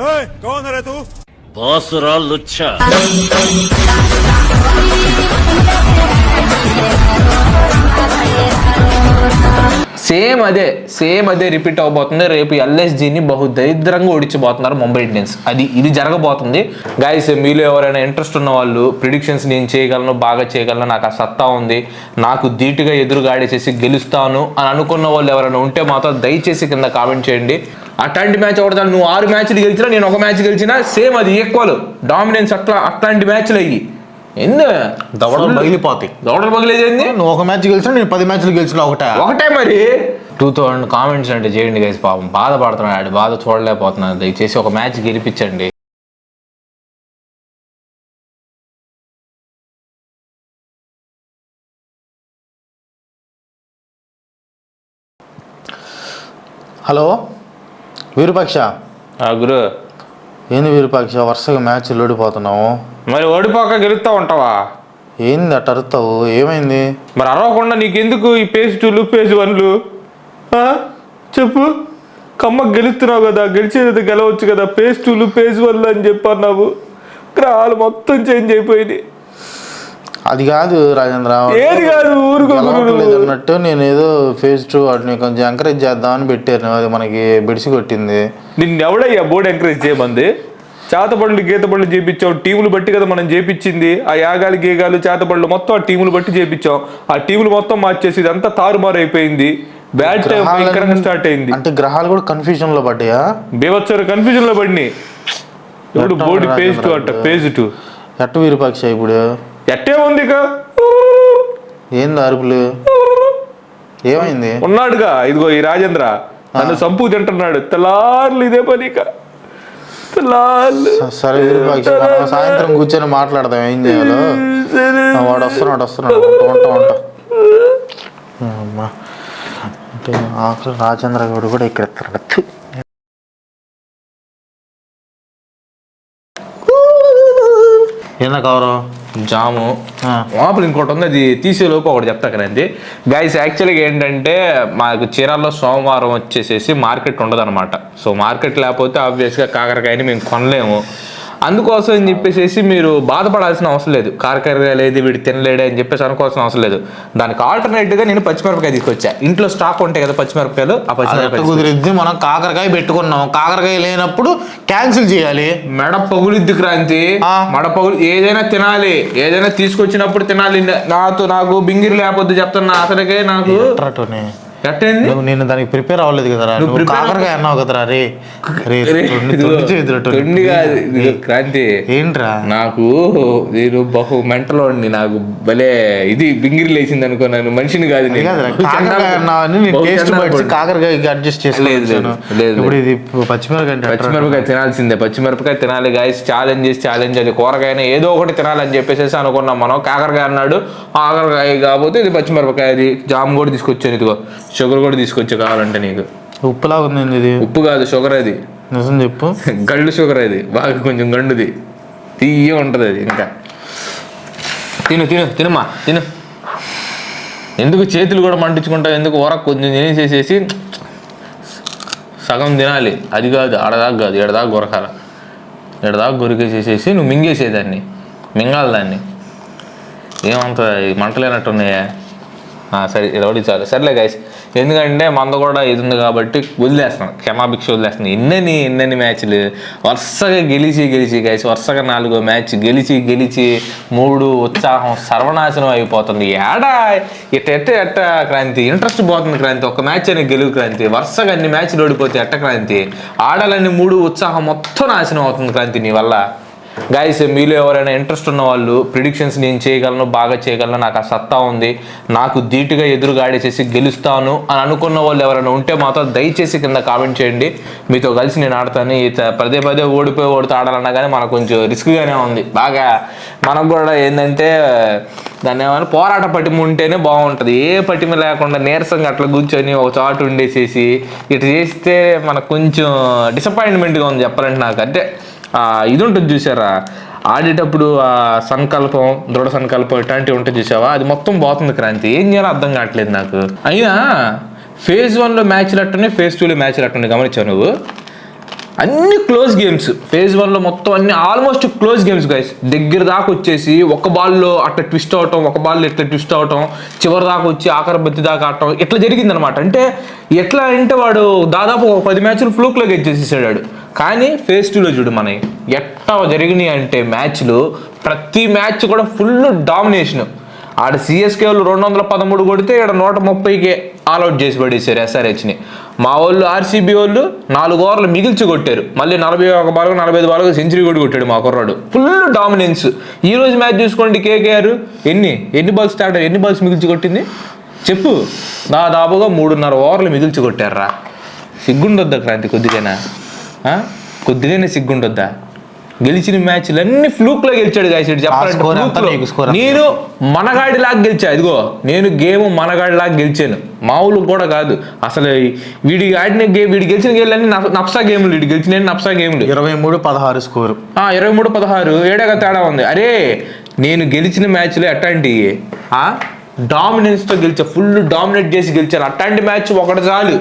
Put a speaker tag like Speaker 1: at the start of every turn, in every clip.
Speaker 1: कौन है रे तू?
Speaker 2: బాసురా లుచ్చా.
Speaker 3: సేమ్ అదే రిపీట్ అవబోతుంది. రేపు ఎల్ఎస్జీని బహు దరిద్రంగా ఓడించబోతున్నారు ముంబై ఇండియన్స్. ఇది జరగబోతుంది గైస్. మీలో ఎవరైనా ఇంట్రెస్ట్ ఉన్న వాళ్ళు ప్రిడిక్షన్స్ నేను చేయగలను, బాగా చేయగలను, నాకు ఆ సత్తా ఉంది, నాకు ధీటుగా ఎదురుగా ఆడేసేసి గెలుస్తాను అని అనుకున్న వాళ్ళు ఎవరైనా ఉంటే మాత్రం దయచేసి కింద కామెంట్ చేయండి. అట్లాంటి మ్యాచ్ అవడతాను. నువ్వు 6 మ్యాచ్లు గెలిచినా, నేను 1 మ్యాచ్ గెలిచినా సేమ్, అది ఈక్వల్ డామినెన్స్. అట్లాంటి మ్యాచ్లు అయ్యి
Speaker 4: దవడలు పగిలిపోతాయి.
Speaker 3: దవడలు పగిలేదేంది?
Speaker 4: నువ్వు 1 మ్యాచ్ గెలిచినా, నేను 10 మ్యాచ్లు గెలిచిన ఒకటే
Speaker 3: మరి. 2000 కామెంట్స్ అంటే చేయండి గైస్. పాపం బాధపడుతున్నాడు, బాధ చూడలేకపోతున్నాను. దయచేసి 1 మ్యాచ్ గెలిపించండి.
Speaker 4: హలో విరూపాక్ష.
Speaker 3: గురు
Speaker 4: ఏంది విరూపాక్ష, వరుసగా మ్యాచ్లు ఓడిపోతున్నావు?
Speaker 3: మరి ఓడిపోక గెలుస్తా ఉంటావా?
Speaker 4: ఏంది అట్ట అరుతావు? ఏమైంది?
Speaker 3: మరి అరవకుండా నీకెందుకు ఈ పేజ్ 2లు పేజ్ 1లు? చెప్పు. కమ్మకు గెలుస్తున్నావు కదా, గెలిచేది గెలవచ్చు కదా. పేజ్ 2లు పేజ్ 1లు అని చెప్పన్నావు. గ్రహాలు మొత్తం చేంజ్ అయిపోయింది.
Speaker 4: అది కాదు రాజేంద్ర,
Speaker 3: ఏది కాదు,
Speaker 4: ఊరుకోలేదు అన్నట్టు. నేను ఏదో ఫేజ్ 2 వాటిని కొంచెం ఎంకరేజ్ చేద్దామని పెట్టాను, అది మనకి బిడిసి కొట్టింది.
Speaker 3: నిన్నెవడయ్యా బోర్డు ఎంకరేజ్ చేయమంది? చేతబడులు గీతబడులు చేపించాం, టీములు బట్టి కదా మనం చేపించింది. ఆ యాగాలు గీగాలు చేతబడులు మొత్తం ఆ టీములు బట్టి చేపించాం. ఆ టీములు మొత్తం మార్చేసి ఇదంతా తారుమారు అయిపోయింది. బ్యాడ్ టైం భయంకరంగా స్టార్ట్ అయింది.
Speaker 4: అంటే గ్రహాలు కూడా కన్ఫ్యూజన్ లో పడ్డాయా?
Speaker 3: బేవచ్చారు కన్ఫ్యూజన్ లో పడినాయి. ఇప్పుడు బోర్డు పేజ్ 2 అంట. పేజ్ 2
Speaker 4: ఎట్ట విరూపాక్ష ఇప్పుడు
Speaker 3: ఎట్టే ఉంది?
Speaker 4: ఏంది అరుపులు? ఏమైంది?
Speaker 3: ఉన్నాడుగా ఇదిగో ఈ రాజేంద్ర నన్ను సంపు తింటున్నాడు. తెల్లార్లు ఇదే పని.
Speaker 4: సరే విరూపాక్ష, సాయంత్రం కూర్చొని మాట్లాడదాం ఏం చేయాలో. వాడు వస్తున్నాడు ఉంటా. అంటే ఆఖరి రాజేంద్ర గౌడ్ కూడా ఇక్కడ ఎత్తాడు. ఏందా కవరు?
Speaker 3: జాము లోపల ఇంకోటి ఉంది, అది తీసేలోపు ఒకటి చెప్తా కదండి గైస్. యాక్చువల్గా ఏంటంటే మాకు చీరాల్లో సోమవారం వచ్చేసేసి మార్కెట్ ఉండదు అనమాట. సో మార్కెట్ లేకపోతే ఆబ్వియస్గా కాకరకాయని మేము కొనలేము. అందుకోసం అని చెప్పేసి మీరు బాధపడాల్సిన అవసరం లేదు. కాకరకాయ లేదు వీడు తినలేడే అని చెప్పేసి అనుకోవాల్సిన అవసరం లేదు. దానికి ఆల్టర్నేట్గా నేను పచ్చిమిరపకాయ తీసుకొచ్చా. ఇంట్లో స్టాక్ ఉంటాయి కదా పచ్చిమిరపకాయలు, ఆ పచ్చిమిరపకాయ
Speaker 4: కుదిరిద్ది. మనం కాకరకాయ పెట్టుకున్నాం, కాకరకాయ లేనప్పుడు క్యాన్సిల్ చేయాలి.
Speaker 3: మెడ పగులిద్ది క్రాంతి. మెడ పగులు ఏదైనా తినాలి, ఏదైనా తీసుకొచ్చినప్పుడు తినాలి. నాకు బింగిరి లేకపోతే చెప్తున్నా అసలుకే నాకు
Speaker 4: నేను దానికి ప్రిపేర్ అవ్వలేదు కదరా. నువ్వు కాకరకాయ అన్నావు కదరా. రే
Speaker 3: క్రాంతి
Speaker 4: ఏంట్రా,
Speaker 3: నాకు నేను బహు మెంటలో ఉండి నాకు భలే ఇది బింగిరి లేచింది అనుకో. నన్ను మనిషిని కాదు,
Speaker 4: కాకరకాయ అడ్జస్ట్ చేసుకోలేదు. ఇప్పుడు ఇది
Speaker 3: పచ్చిమిరపకాయ తినాల్సిందే. పచ్చిమిరపకాయ తినాలి గాయస్. ఛాలెంజ్ అది. కూరగాయనే ఏదో ఒకటి తినాలని చెప్పేసి అనుకున్నాం మనం. కాకరకాయ అన్నాడు, కాకరకాయ కాకపోతే ఇది పచ్చిమిరపకాయ. అది జామ్ కూడా తీసుకొచ్చాను. ఇదిగో షుగర్ కూడా తీసుకొచ్చా కావాలంటే నీకు.
Speaker 4: ఉప్పులాగా ఉంది ఇది.
Speaker 3: ఉప్పు కాదు, షుగర్. అది
Speaker 4: నిజం చెప్పు.
Speaker 3: గండు షుగర్. అది బాగా కొంచెం గండుది, తీయ ఉంటుంది అది. ఇంకా తినమ్మా తిను. ఎందుకు చేతులు కూడా మంటించుకుంటావు? ఎందుకు కొంచెం తినేసేసేసి సగం తినాలి. అది కాదు, ఆడదాకా కాదు, ఎడదాకా గొరకాల. ఎడదాకా గొరికేసేసేసి నువ్వు మింగేసేదాన్ని, మింగాలి దాన్ని. ఏమంత మంటలేనట్టున్నాయా? సరే ఇది ఒకటి చాలు. సర్లే గైస్, ఎందుకంటే మంద కూడా ఇది ఉంది కాబట్టి వదిలేస్తున్నాను, క్షమాభిక్ష వదిలేస్తున్నాను. ఎన్నెన్ని మ్యాచ్లు వరుసగా గెలిచి గైస్, వరుసగా 4వ మ్యాచ్ గెలిచి 3 ఉత్సాహం సర్వనాశనం అయిపోతుంది. ఏడా ఎట్ట క్రాంతి ఇంట్రెస్ట్ పోతుంది క్రాంతి. 1 మ్యాచ్ అని గెలువు క్రాంతి. వరుసగా అన్ని మ్యాచ్లు ఓడిపోతే ఎట్ట క్రాంతి? ఆడాలని 3 ఉత్సాహం మొత్తం నాశనం అవుతుంది క్రాంతి నీ వల్ల. గైస్, మీలో ఎవరైనా ఇంట్రెస్ట్ ఉన్న వాళ్ళు ప్రిడిక్షన్స్ నేను చేయగలను, బాగా చేయగలను, నాకు ఆ సత్తా ఉంది, నాకు ధీటుగా ఎదురుగా ఆడేసేసి గెలుస్తాను అని అనుకున్న వాళ్ళు ఎవరైనా ఉంటే మాత్రం దయచేసి కింద కామెంట్ చేయండి. మీతో కలిసి నేను ఆడతాను. పదే ఓడిపోయి ఆడాలన్నా కానీ మనకు కొంచెం రిస్క్గానే ఉంది బాగా. మనకు కూడా ఏంటంటే దాన్ని ఏమైనా పోరాట పటిమ ఉంటేనే బాగుంటుంది. ఏ పటిమ లేకుండా నీరసంగా అట్లా కూర్చొని ఒక చాటు ఉండేసేసి ఇటు చేస్తే మనకు కొంచెం డిసప్పాయింట్మెంట్గా ఉంది చెప్పాలంటే. నాకు అంటే ఇది ఉంటుంది చూసారా, ఆడేటప్పుడు ఆ సంకల్పం, దృఢ సంకల్పం ఇట్లాంటివి ఉంటుంది చూసావా, అది మొత్తం పోతుంది క్రాంతి. ఏం చేయాలో అర్థం కావట్లేదు నాకు. అయినా ఫేజ్ 1లో మ్యాచ్లు అట్టున్నాయి, ఫేజ్ 2లో మ్యాచ్లు అట్టున్నాయి. గమనించావు నువ్వు? అన్ని క్లోజ్ గేమ్స్. ఫేజ్ 1లో మొత్తం అన్ని ఆల్మోస్ట్ క్లోజ్ గేమ్స్ గైస్. దగ్గర దాకా వచ్చేసి ఒక బాల్లో అట్లా ట్విస్ట్ అవటం, ఒక బాల్లో ఇట్లా ట్విస్ట్ అవటం, చివరి దాకా వచ్చి ఆఖరి బంతి దాకా ఆడటం ఇట్లా జరిగింది అనమాట. అంటే ఎట్లా అంటే వాడు దాదాపు ఒక 10 మ్యాచ్లు ఫ్లూక్లో గెలిచేసేసాడు. కానీ ఫేజ్ 2లో చూడు మన ఎట్లా జరిగినాయి అంటే మ్యాచ్లు, ప్రతి మ్యాచ్ కూడా ఫుల్ డామినేషన్. ఆడ సిఎస్కే వాళ్ళు 213 కొడితే ఇక్కడ 130కే ఆల్అౌట్ చేసి పడేశారు ఎస్ఆర్హెచ్ని. మా వాళ్ళు ఆర్సీబీ వాళ్ళు 4 ఓవర్లు మిగిల్చి కొట్టారు. మళ్ళీ 41 బాల్ 45 బాల్గా సెంచరీ కూడా కొట్టాడు మా కుర్రాడు. Full dominance. ఈ రోజు మ్యాచ్ చూసుకోండి, కేకేఆర్ ఎన్ని బాల్స్ మిగిల్చి కొట్టింది చెప్పు? దాదాపుగా 3.5 ఓవర్లు మిగిల్చి కొట్టారా. సిగ్గుండొద్దా క్రాంతి? కొద్దిగానే సిగ్గుండొద్దా? గెలిచిన మ్యాచ్లన్నీ ఫ్లూక్లో గెలిచాడు గాయసిడు చెప్పాలంటే. నేను మనగాడిలాగా గెలిచా. ఇదిగో నేను గేమ్ మనగాడిలాగా గెలిచాను, మామూలు కూడా కాదు అసలు. వీడి ఆడిన వీడి గెలిచిన గేమ్లన్నీ నప్సా గేమ్లు, వీడి గెలిచిన నప్సా గేమ్లు.
Speaker 4: 23-16 స్కోరు.
Speaker 3: 23-16 ఏడాగా తేడా ఉంది. అరే నేను గెలిచిన మ్యాచ్లో అట్లాంటి డామినెన్స్తో గెలిచా, ఫుల్ డామినేట్ చేసి గెలిచాను. అట్లాంటి మ్యాచ్ ఒకటి చాలు.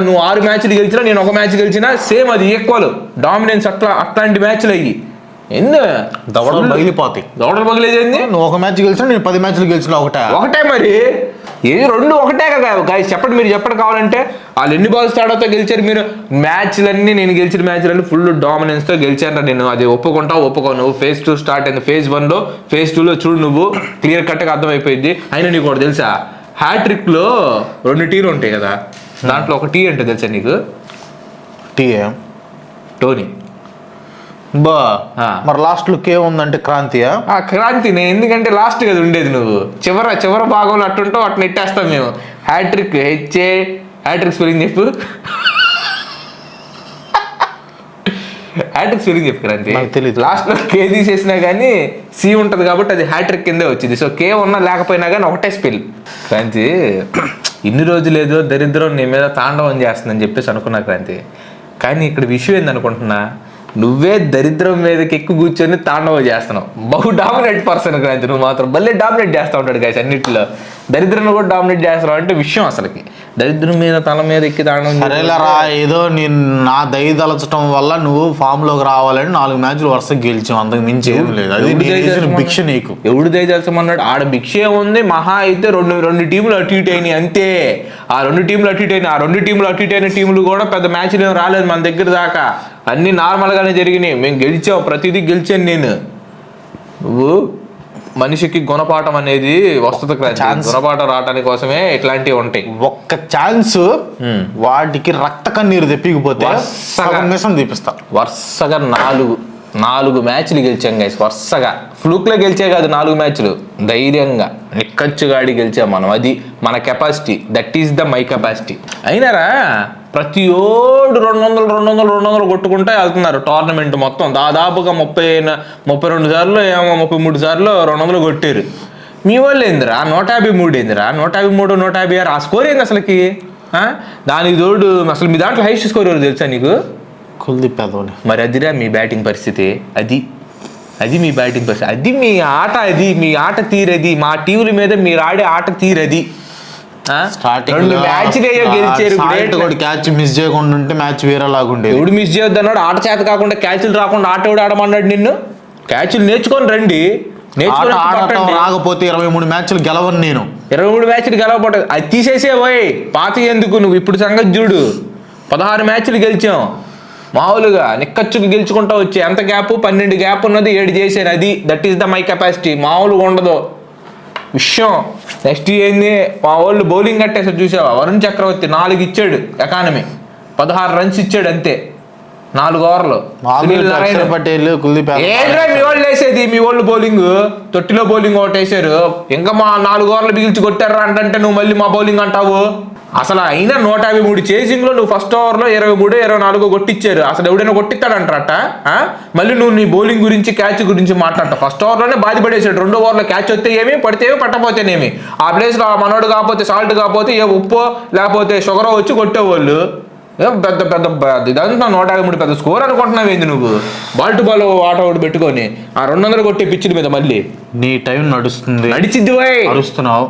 Speaker 3: నువ్వు 6 మ్యాచ్లు గెలిచినా, నేను 1 మ్యాచ్ గెలిచినా సేమ్, అది ఈక్వల్ డామినెన్స్. అట్లాంటి మ్యాచ్లు అయ్యి
Speaker 4: దవడలు పగిలిపోతాయి.
Speaker 3: దవడలు పగిలేదేంది?
Speaker 4: నువ్వు 1 మ్యాచ్ గెలిచినా, నేను 10 మ్యాచ్లు గెలిచిన ఒకటే
Speaker 3: మరి. ఏది 2 ఒకటే కదా గాయస్. చెప్పండి మీరు, చెప్పండి కావాలంటే వాళ్ళు ఎన్ని బాల్స్ తేడాతో గెలిచారు మీరు. మ్యాచ్లన్నీ నేను గెలిచిన మ్యాచ్లన్నీ ఫుల్ డామినెన్స్తో గెలిచాను నేను. అది ఒప్పుకో. నువ్వు ఫేజ్ 2 స్టార్ట్ అయింది. ఫేజ్ 1లో ఫేజ్ 2లో చూడు, నువ్వు క్లియర్ కట్గా అర్థమైపోయింది. అయినా నీకు ఒకటి తెలుసా, హ్యాట్రిక్లో 2 టీలు ఉంటాయి కదా, దాంట్లో ఒక టీ అంటే తెలుసా నీకు? టోనీ.
Speaker 4: మరి లాస్ట్ లో కే ఉందంటే క్రాంతియా?
Speaker 3: క్రాంతిని. ఎందుకంటే లాస్ట్ కదా ఉండేది, నువ్వు చివర భాగంలో అట్టుంటావు, అట్లా నెట్టేస్తాం మేము. హ్యాట్రిక్ హ్యాట్రిక్ స్పెల్లింగ్ చెప్పు. హ్యాట్రిక్ స్పెల్లింగ్ చెప్పు క్రాంతి.
Speaker 4: తెలియదు.
Speaker 3: లాస్ట్ లో కే తీసేసినా కానీ సి ఉంటది కాబట్టి అది హ్యాట్రిక్ కిందే వచ్చింది. సో కే ఉన్నా లేకపోయినా కానీ ఒకటే స్పెల్. క్రాంతి ఇన్ని రోజులు ఏదో దరిద్రం నీ మీద తాండవం చేస్తుందని చెప్పేసి అనుకున్నా క్రాంతి. కానీ ఇక్కడ విషయం ఏందనుకుంటున్నా, నువ్వే దరిద్రం మీదకి ఎక్కువ కూర్చొని తాండవం చేస్తున్నావు. బహు డామినేట్ పర్సన్ క్రాంతి. నువ్వు మాత్రం భలే డామినేట్ చేస్తూ ఉంటాడు గాయస్ అన్నింటిలో. దరిద్రం కూడా డామినేట్ చేస్తున్నావు అంటే విషయం అసలుకి. దరిద్రం మీద తల మీద ఎక్కి తాండవం.
Speaker 4: సరేలేరా, ఏదో నేను నా దయ తలచడం వల్ల నువ్వు ఫామ్ లోకి రావాలని 4 మ్యాచ్లు వరుసగా గెలిచావు, అంతకు మించి ఏం లేదు. అది భిక్ష నీకు.
Speaker 3: ఎవడు దయచేస్తామన్నాడు? ఆడ భిక్ష ఏముంది? మహా అయితే రెండు టీములు అటు ఇటు అయినాయి అంతే. ఆ 2 టీములు అటు ఇటు అయినాయి. ఆ 2 టీములు అటు ఇటు అయిన టీములు కూడా పెద్ద మ్యాచ్లు ఏం రాలేదు మన దగ్గర దాకా. అన్నీ నార్మల్గానే జరిగినాయి. మేము గెలిచావు, ప్రతిదీ గెలిచాను నేను. నువ్వు మనిషికి గుణపాఠం అనేది వస్తుంది. గుణపాఠం రావడానికి కోసమే ఇట్లాంటివి ఉంటాయి.
Speaker 4: ఒక్క ఛాన్స్ వాటికి రక్త కన్నీరు తెప్పికపోతే తీపిస్తా.
Speaker 3: వరుసగా 4 మ్యాచ్లు గెలిచాం గైస్. వరుసగా ఫ్లూక్లో గెలిచే కాదు, 4 మ్యాచ్లు ధైర్యంగా నిక్కచ్చుగాడి గెలిచాం మనం. అది మన capacity. That is the my capacity. అయినారా ప్రతి ఓడు 200 కొట్టుకుంటే వెళ్తున్నారు టోర్నమెంట్ మొత్తం. దాదాపుగా 32 సార్లు ఏమో 33 సార్లు 200 కొట్టారు. మీ వాళ్ళు ఏందిరా 153 ఏందిరా 153 156 ఆ స్కోర్ ఏంది అసలుకి? దానికి తోడు అసలు మీ దాంట్లో హైయెస్ట్ స్కోర్ ఎవరు తెలుసా నీకు? మరి అదిరా మీ బ్యాటింగ్ పరిస్థితి. అది మీ బ్యాటింగ్ పరిస్థితి, అది మీ ఆట, అది మీ ఆట తీరది. మా టీముల మీద మీరు ఆడే ఆట తీరది.
Speaker 4: క్యాచ్ మిస్ చేయకుండా ఉంటే మ్యాచ్ వేరేలాగా ఉండేది.
Speaker 3: ఎవడు మిస్ చేయొద్దు అన్నాడు? ఆట చేత కాకుండా క్యాచ్లు రాకుండా ఆట ఎవడు ఆడమన్నాడు నిన్ను? క్యాచ్లు నేర్చుకొని రండి.
Speaker 4: రాకపోతే 23 మ్యాచ్లు గెలవను నేను.
Speaker 3: 23 మ్యాచ్లు గెలవబోతుంది. అది తీసేసే పోయి పాత ఎందుకు? నువ్వు ఇప్పుడు సంగతి చూడు. 16 మ్యాచ్లు గెలిచాం మామూలుగా నిక్కచ్చుకు గెలుచుకుంటా వచ్చి. ఎంత గ్యాప్? 12 గ్యాప్ ఉన్నది, 7 చేశాను. అది that is the my capacity. మామూలుగా ఉండదు విషయం. నెక్స్ట్ ఏంది, మా వాళ్ళు బౌలింగ్ కట్టేసారు చూసావా? వరుణ్ చక్రవర్తి 4 ఇచ్చాడు, ఎకానమీ 16 రన్స్ ఇచ్చాడు అంతే 4 ఓవర్లు. ఏంట్రా మీ వాళ్ళు వేసేది? మీ వాళ్ళు బౌలింగ్ తొట్టిలో బౌలింగ్ ఒకటి వేసారు, ఇంకా మా 4 ఓవర్లు బిగిల్చి కొట్టారా అంటే నువ్వు మళ్ళీ మా బౌలింగ్ అంటావు. అసలు అయినా 153 చేసింగ్లో నువ్వు ఫస్ట్ ఓవర్లో 23 24 కొట్టించారు. అసలు ఎవడైనా కొట్టిస్తాడంటారట? మళ్ళీ నువ్వు నీ బౌలింగ్ గురించి క్యాచ్ గురించి మాట్లాడతావు. ఫస్ట్ ఓవర్లోనే బాధపడేసాడు. 2వ ఓవర్లో క్యాచ్ వస్తే ఏమి, పడితే ఏమి, పట్టపోతేనేమి. ఆ ప్లేస్లో మనోడు కాకపోతే, సాల్ట్ కాకపోతే, ఏ ఉప్పు లేకపోతే షుగర్ వచ్చి కొట్టేవాళ్ళు. పెద్ద ఇదంతా 153 పెద్ద స్కోర్ అనుకుంటున్నావు ఏంది నువ్వు? బాల్ టు బాల్ ఆట ఒకటి పెట్టుకొని ఆ 200 కొట్టే పిచ్చిన మీద మళ్ళీ
Speaker 4: నీ టైం నడుస్తుంది,
Speaker 3: నడిచిద్ది.
Speaker 4: నడుస్తున్నావు.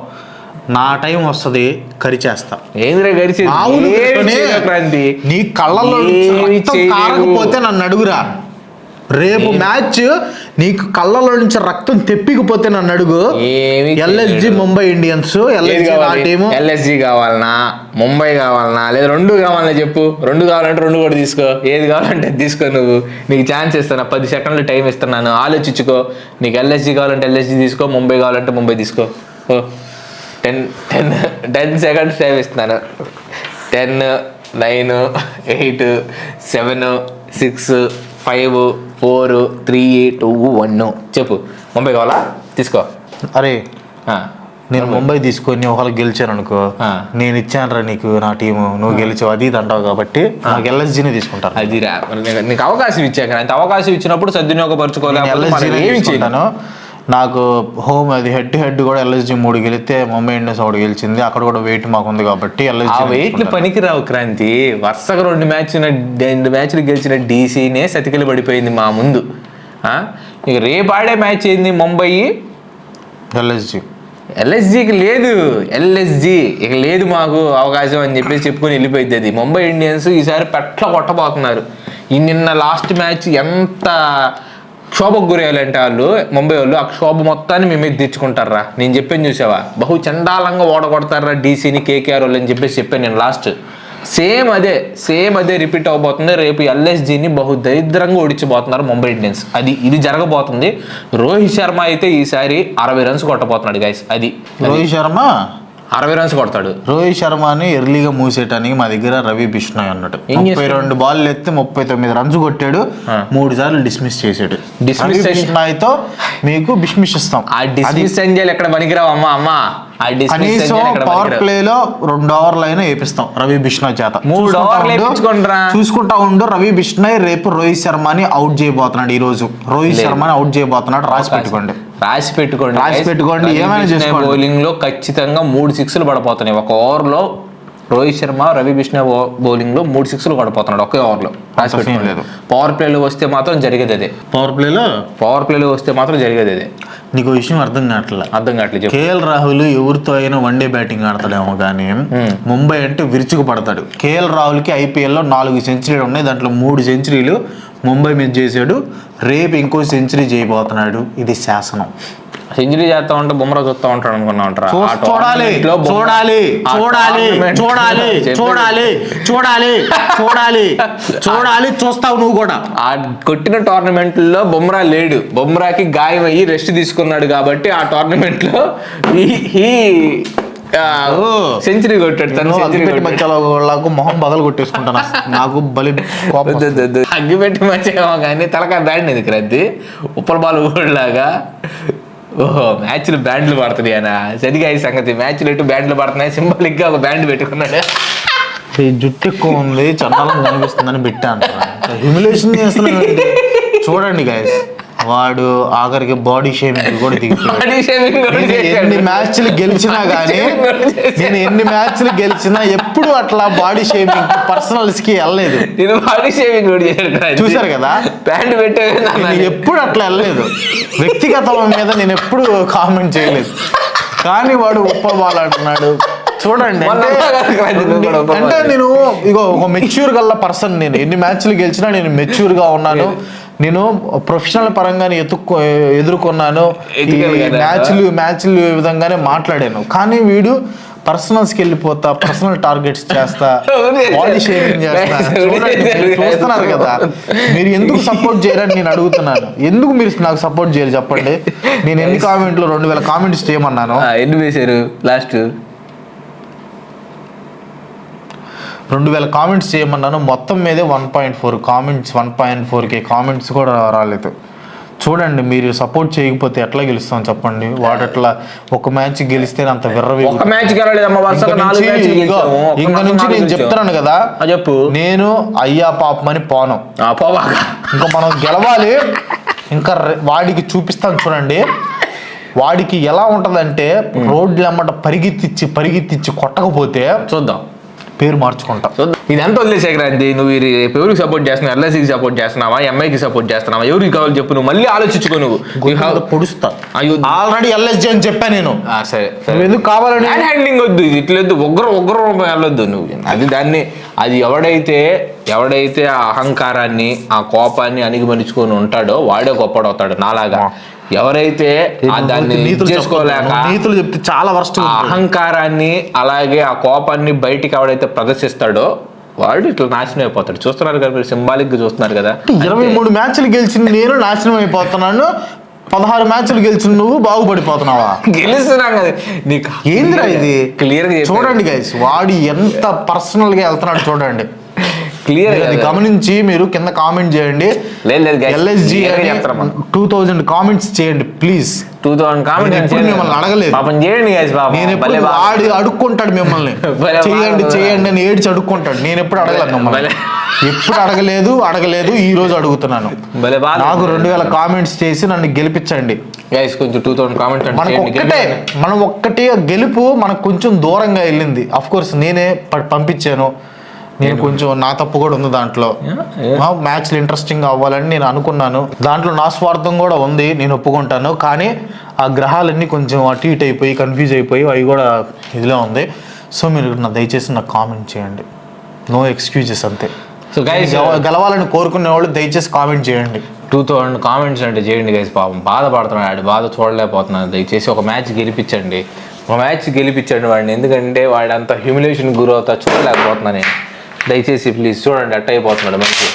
Speaker 4: నా టైం వస్తుంది కరిచేస్తా.
Speaker 3: ఏంద్రా గడిచి
Speaker 4: ఆవులు పెట్టుకొని
Speaker 3: క్రాంతి
Speaker 4: నీ కళ్ళల్లో రక్తం కారకపోతే నన్ను అడుగురా. రేపు మ్యాచ్ నీకు కళ్ళలో నుంచి రక్తం తెప్పికపోతే నన్ను అడుగు. ఎల్ఎస్జి ముంబై ఇండియన్స్, ఎల్ఎస్జి నా టీము.
Speaker 3: ఎల్ఎస్జి కావాలనా, ముంబై కావాలనా, లేదా రెండు కావాలన్నా చెప్పు. రెండు కావాలంటే రెండు కూడా తీసుకో, ఏది కావాలంటే తీసుకో. నువ్వు నీకు ఛాన్స్ ఇస్తాను, 10 సెకండ్లు టైం ఇస్తున్నాను, ఆలోచించుకో. నీకు ఎల్ఎస్జి కావాలంటే ఎల్ఎస్జి తీసుకో, ముంబై కావాలంటే ముంబై తీసుకో. 10 సెకండ్స్ టైం ఇస్తున్నాను. 10, 9, 8, 7, 6, 5, 4, 3, 2, 1 చెప్పు. ముంబై కావాలా తీసుకో.
Speaker 4: అరే నేను ముంబై తీసుకొని ఒకవేళ గెలిచాను అనుకో, నేను ఇచ్చానురా నీకు నా టీము, నువ్వు గెలిచావు అది ఇది అంటావు కాబట్టి నాకు ఎల్ఎస్జీని తీసుకుంటాను.
Speaker 3: అది నీకు అవకాశం ఇచ్చాక అంత అవకాశం ఇచ్చినప్పుడు సద్వినియోగపరచుకోవాలి.
Speaker 4: నాకు హోమ్ అది హెడ్ టు హెడ్ కూడా ఎల్ఎస్జి 3 గెలిస్తే ముంబై ఇండియన్స్ 1 గెలిచింది. అక్కడ కూడా వెయిట్ మాకు ఉంది కాబట్టి
Speaker 3: వెయిట్లు పనికిరావు క్రాంతి. వరుసగా 2 మ్యాచ్లు గెలిచిన డీసీనే సతికిలు పడిపోయింది మా ముందు. ఇక రేపు ఆడే మ్యాచ్ ఏంది? ముంబై ఎల్ఎస్జికి లేదు. ఎల్ఎస్జి ఇక లేదు మాకు అవకాశం అని చెప్పేసి చెప్పుకొని వెళ్ళిపోయింది. అది ముంబై ఇండియన్స్ ఈసారి పెట్ల కొట్టబోతున్నారు. నిన్న లాస్ట్ మ్యాచ్ ఎంత క్షోభకు గురేయాలంటే వాళ్ళు ముంబై వాళ్ళు ఆ క్షోభ మొత్తాన్ని మీ మీద తెచ్చుకుంటారా. నేను చెప్పాను చూసావా, బహు చండాలంగా ఓడగొడతారా డీసీని కేకేఆర్ వాళ్ళు అని చెప్పేసి చెప్పాను నేను లాస్ట్. సేమ్ అదే రిపీట్ అవబోతుంది. రేపు ఎల్ఎస్జిని బహు దరిద్రంగా ఓడించబోతున్నారు ముంబై ఇండియన్స్. ఇది జరగబోతుంది. రోహిత్ శర్మ అయితే ఈసారి 60 రన్స్ కొట్టబోతున్నాడు గైస్.
Speaker 4: రోహిత్ శర్మ
Speaker 3: 60 రన్స్ కొడతాడు.
Speaker 4: రోహిత్ శర్మని ఎర్లీగా మూసేయటానికి మా దగ్గర రవి బిష్ణోయ్ అన్నాడు. 32 బాల్ ఎత్తి 39 రన్స్ కొట్టాడు, 3 సార్లు డిస్మిస్ చేసాడు. బిష్ణోయ్తో మీకు డిస్మిస్ ఇస్తాం.
Speaker 3: ఆ డిస్మిస్ సంజయ్ ఎక్కడ పనికిరావు అమ్మా.
Speaker 4: కనీసం పవర్ ప్లే లో 2 ఓవర్లు అయినా వేపిస్తాం రవి బిష్ణోయ్ చేత.
Speaker 3: 3 ఓవర్లు
Speaker 4: చూసుకుంటా ఉండు. రవి బిష్ణోయ్ రేపు రోహిత్ శర్మని అవుట్ చేయబోతున్నాడు. ఈ రోజు రోహిత్ శర్మని అవుట్ చేయబోతున్నాడు. రాసి పెట్టుకోండి. ఏమైనా చేసుకోండి.
Speaker 3: బౌలింగ్ లో ఖచ్చితంగా 3 సిక్స్లు పడిపోతున్నాయి. ఒక ఓవర్లో రోహిత్ శర్మ, రవి బిష్ణోయ్ బౌలింగ్ లో 3 సిక్స్లు పడిపోతున్నాడు ఒకే ఓవర్లో.
Speaker 4: లేదు.
Speaker 3: పవర్ ప్లేలో వస్తే మాత్రం జరిగేది అదే. పవర్ ప్లేలో వస్తే మాత్రం జరిగేది అదే.
Speaker 4: నీకు విషయం అర్థం కావట్లేదు. కేఎల్ రాహుల్ ఎవరితో అయినా వన్డే బ్యాటింగ్ ఆడతాడేమో కానీ ముంబై అంటే విరుచుకు పడతాడు. కేఎల్ రాహుల్ కి IPL లో 4 సెంచరీలు ఉన్నాయి. దాంట్లో 3 సెంచరీలు ముంబై మీద చేశాడు. రేపు ఇంకో సెంచరీ చేయబోతున్నాడు. ఇది శాసనం.
Speaker 3: సెంచరీ చేస్తా ఉంటే బుమ్రా చూస్తా ఉంటాడు అనుకున్నా ఉంటారా?
Speaker 4: చూడాలి చూస్తావు నువ్వు కూడా.
Speaker 3: ఆ కొట్టిన టోర్నమెంట్ లో బుమ్రా లేడు. బుమ్రాకి గాయం అయ్యి రెస్ట్ తీసుకున్నాడు కాబట్టి ఆ టోర్నమెంట్ లో సెంచరీ కొట్టాడు.
Speaker 4: మొహం బగలు కొట్టేసుకుంటాను. నాకు బలి
Speaker 3: అగ్గిపెట్టి మధ్య కానీ తలకాయ బ్యాండ్ ఎందుకు రద్ది ఉప్పల బాల్ లాగా. ఓహో మ్యాచ్లు బ్యాండ్లు పడుతున్నాయి అన్న. సరిగా ఈ సంగతి మ్యాచ్లు ఎటు బ్యాండ్లు పడుతున్నాయి. సింబాలిక్ గా ఒక బ్యాండ్ పెట్టుకున్నాడు.
Speaker 4: జుట్టు ఎక్కువ ఉంది, చండాలంగా కనిపిస్తుందని పెట్టా అంటారు. హ్యూమిలేషన్ చేస్తున్నాడు. చూడండి గైస్, వాడు ఆఖరికి బాడీ షేమింగ్ కూడా ఎన్ని మ్యాచ్లు గెలిచినా కానీ ఎన్ని మ్యాచ్లు గెలిచినా ఎప్పుడు అట్లా బాడీ షేమింగ్ పర్సనల్స్ కి వెళ్ళలేదు. చూసారు కదా, ఎప్పుడు అట్లా వెళ్ళలేదు. వ్యక్తిగతం మీద నేను ఎప్పుడు కామెంట్ చేయలేదు. కానీ వాడు ఉప్పబాల్ అంటున్నాడు. చూడండి అంటే నేను ఇగో ఒక మెచ్యూర్ గల్ల పర్సన్. నేను ఎన్ని మ్యాచ్లు గెలిచినా నేను మెచ్యూర్ గా ఉన్నాను. నేను ప్రొఫెషనల్ పరంగానే ఎదుర్కొన్నాను. మ్యాచ్లు ఈ విధంగానే మాట్లాడాను. కానీ వీడు పర్సనల్స్కి వెళ్ళిపోతా, పర్సనల్ టార్గెట్స్ చేస్తా, బాడీ షేమింగ్ చేస్తా. చూస్తున్నారు కదా, మీరు ఎందుకు సపోర్ట్ చేయరని నేను అడుగుతున్నాను. ఎందుకు మీరు నాకు సపోర్ట్ చేయరు చెప్పండి. నేను ఎన్ని కామెంట్లు 2000 కామెంట్స్ చేయమన్నాను.
Speaker 3: ఎన్ని వేశారు లాస్ట్?
Speaker 4: 2000 కామెంట్స్ చేయమన్నాను. మొత్తం మీదే 1.4 కామెంట్స్, 1.4K కామెంట్స్ కూడా రాలేదు. చూడండి, మీరు సపోర్ట్ చేయకపోతే ఎట్లా గెలుస్తాం చెప్పండి. వాడు అట్లా ఒక మ్యాచ్ గెలిస్తే అంత ఇంకా నుంచి నేను చెప్తున్నాను కదా,
Speaker 3: చెప్పు.
Speaker 4: నేను అయ్యా పాపమని పోను. ఇంకా మనం గెలవాలి. ఇంకా వాడికి చూపిస్తాను చూడండి. వాడికి ఎలా ఉంటదంటే రోడ్లు అమ్మట పరిగెత్తిచ్చి కొట్టకపోతే
Speaker 3: చూద్దాం.
Speaker 4: పేరు మార్చుకుంటా.
Speaker 3: ఇదంతా వదిలేసే క్రాంతి. నువ్వు ఎవరికి సపోర్ట్ చేస్తున్నావు? ఎల్ఐసికి సపోర్ట్ చేస్తున్నావా? ఎంఐకి సపోర్ట్ చేస్తున్నావా? ఎవరికి కావాలి చెప్పు. నువ్వు మళ్ళీ ఆలోచించుకో. నువ్వు
Speaker 4: పొడుస్తా. ఆల్రెడీ ఎల్ఎస్జి అని చెప్పా నేను.
Speaker 3: సరే
Speaker 4: ఎందుకు కావాలని
Speaker 3: హ్యాండ్లింగ్ వద్దు, ఇది ఇట్లొద్దు, ఉగ్ర వెళ్ళొద్దు నువ్వు. అది ఎవడైతే ఆ అహంకారాన్ని ఆ కోపాన్ని అణిగిమణించుకొని ఉంటాడో వాడే గొప్పడవుతాడు నాలాగా. ఎవరైతే దాన్ని చేసుకోలేక
Speaker 4: నీతులు చెప్తే చాలా వర్స్ట్
Speaker 3: అహంకారాన్ని అలాగే ఆ కోపాన్ని బయటికి ఎవడైతే ప్రదర్శిస్తాడో వాడు ఇట్లా నాశనం అయిపోతాడు. చూస్తున్నారు కదా మీరు, సింబాలిక్ గా చూస్తున్నారు కదా.
Speaker 4: 23 మ్యాచ్లు గెలిచింది నేను నాశనం అయిపోతున్నాను, 16 మ్యాచ్లు గెలిచిన నువ్వు బాగుపడిపోతున్నావా?
Speaker 3: గెలుస్తున్నాం కదా నీకు.
Speaker 4: ఏందిరా ఇది?
Speaker 3: క్లియర్ గా
Speaker 4: చూడండి గైస్, వాడు ఎంత పర్సనల్ గా వెళ్తున్నాడు చూడండి.
Speaker 3: క్లియర్
Speaker 4: గమనించి మీరు కింద కామెంట్ చేయండి. ఎల్ఎస్జి 2000 కామెంట్స్ చేయండి ప్లీజ్.
Speaker 3: 2000 కామెంట్స్
Speaker 4: మిమ్మల్ని అడగలేదు. నేను ఎప్పుడు వాడు అడుక్కుంటాడు మిమ్మల్ని చేయండి అని ఏడ్చి అడుక్కుంటాడు. నేను ఎప్పుడు అడగలేదు మిమ్మల్ని, ఎప్పుడు అడగలేదు. ఈ రోజు అడుగుతున్నాను. నాకు 2000 కామెంట్స్ చేసి నన్ను గెలిపించండి.
Speaker 3: కొంచెం 2000 కామెంట్స్.
Speaker 4: మనం ఒక్కటే గెలుపు మనకు కొంచెం దూరంగా వెళ్ళింది. అఫ్ కోర్స్ నేనే పంపించాను, నేను కొంచెం నా తప్పు కూడా ఉంది దాంట్లో. మ్యాచ్లు ఇంట్రెస్టింగ్ అవ్వాలని నేను అనుకున్నాను, దాంట్లో నా స్వార్థం కూడా ఉంది, నేను ఒప్పుకుంటాను. కానీ ఆ గ్రహాలన్నీ కొంచెం అటు ఇటు అయిపోయి కన్ఫ్యూజ్ అయిపోయి అవి కూడా ఇదిలో ఉంది. సో మీరు దయచేసి నాకు కామెంట్ చేయండి. నో ఎక్స్క్యూజెస్ అంతే.
Speaker 3: సో గైస్,
Speaker 4: గెలవాలని కోరుకునే వాళ్ళు దయచేసి కామెంట్ చేయండి.
Speaker 3: 2000 కామెంట్స్ అంటే చేయండి గైస్. పాపం బాధపడుతున్నాడు, బాధ చూడలేకపోతున్నాను. దయచేసి ఒక మ్యాచ్ గెలిపించండి వాడిని. ఎందుకంటే వాడు అంత హ్యూమిలేషన్ గురవుతా చూడలేకపోతున్నాను నేను. దయచేసి ప్లీజ్ చూడండి, అట్ట అయిపోతున్నాడు మనిషి.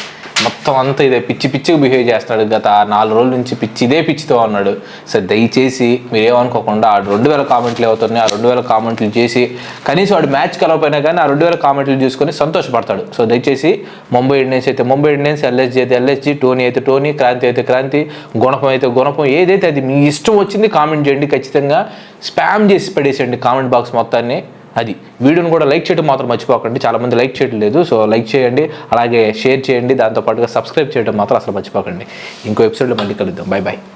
Speaker 3: మొత్తం అంతా ఇదే పిచ్చిగా బిహేవ్ చేస్తున్నాడు. గత 4 రోజుల నుంచి ఇదే పిచ్చితో ఉన్నాడు. సరే దయచేసి మీరేమనుకోకుండా ఆ 2000 కామెంట్లు అవుతున్నాయి, ఆ 2000 కామెంట్లు చేసి కనీసం వాడు మ్యాచ్ కలవపోయినా కానీ ఆ 2000 కామెంట్లు చూసుకొని సంతోషపడతాడు. సో దయచేసి ముంబై ఇండియన్స్ అయితే ముంబై ఇండియన్స్, ఎల్ఎస్జి అయితే ఎల్ఎస్జి, టోనీ అయితే టోనీ, క్రాంతి అయితే క్రాంతి, గుణపం అయితే గుణపం, ఏదైతే అది మీ ఇష్టం వచ్చింది కామెంట్ చేయండి. ఖచ్చితంగా స్పామ్ చేసి పడేసేయండి కామెంట్ బాక్స్ మొత్తాన్ని. అది వీడియోని కూడా లైక్ చేయడం మాత్రం మర్చిపోకండి. చాలామంది లైక్ చేయడం లేదు, సో లైక్ చేయండి, అలాగే షేర్ చేయండి, దాంతోపాటుగా సబ్స్క్రైబ్ చేయడం మాత్రం అసలు మర్చిపోకండి. ఇంకో ఎపిసోడ్లో మళ్ళీ కలుద్దాం. బై.